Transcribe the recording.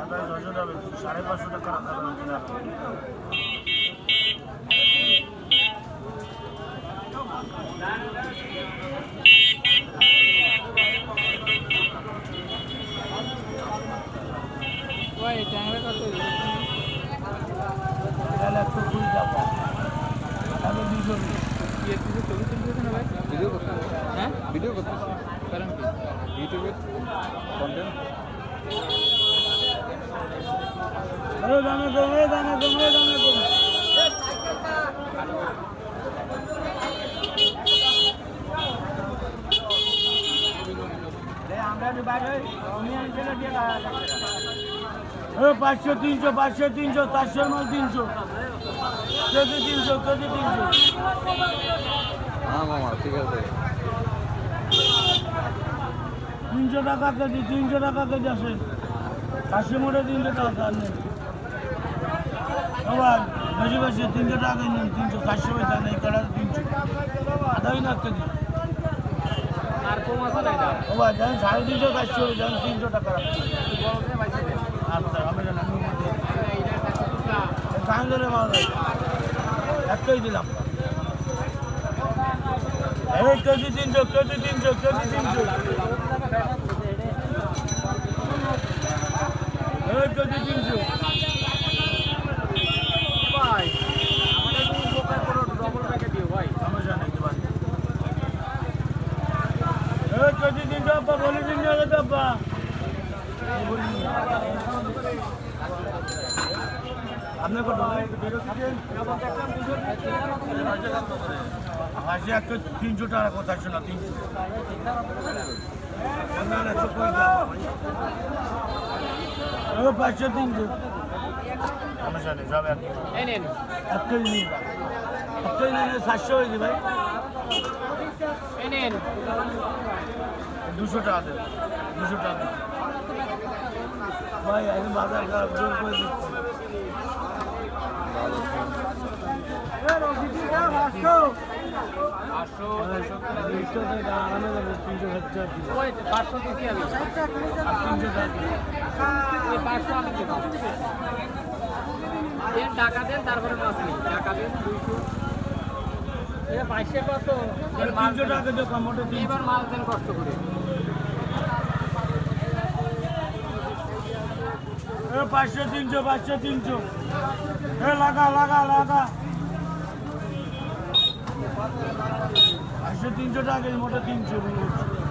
650 টাকা 550 টাকা রাখা কিনা ভিডিও করতেছি কারণ কি ইউটিউবে কন্টেন্ট দামে কম আমরা 500 300 500 300 400 মাল 300 কেজি 300 কেজি 300 হ্যাঁ মামা ঠিক আছে 300 টাকা কেজি 300 টাকা কেজি আছে 500 মোটে 300 টাকা নেন আবার বেশি 300 টাকা নেন 300 400 পয়সা নেই কাটা 300 আদাই না কেজি আর কম আছে না এটা ও ভাই জান 350 400 জান 300 টাকা আচ্ছা আমি জানি কাহিনী মাল একটাই দিলাম এই কেজি 300 কেজি 300 কেজি 300 এই কেজি 300 ভাই আমাদের তো উপকার করো ডবল প্যাকেট দিও ভাই সমস্যা নেই ভাই এই কেজি 300 আব্বা বলি 300 আব্বা আপনি কত হাসি একটা 300 টাকা কথা শোনা 300 500 300 সমস্যা নেই সব একটাই নিয়ে 700 হয়েছে ভাই নেন 200 টাকা দেন 200 টাকা দেন ভাই এখন বাজার খারাপ জোর করে দিচ্ছি আরামে যাবে 300 খরচা 500 দিছি আমি 300 টাকা এই 500 আমি দেব দেন টাকা দেন তারপরে মাছ নিন টাকা দেন 200 এটা 500 কত 300 টাকা দেবো মোটে এবার মাল দেন কষ্ট করে 500 300 500 300 লাগা 500 300 টাকা মোটে 300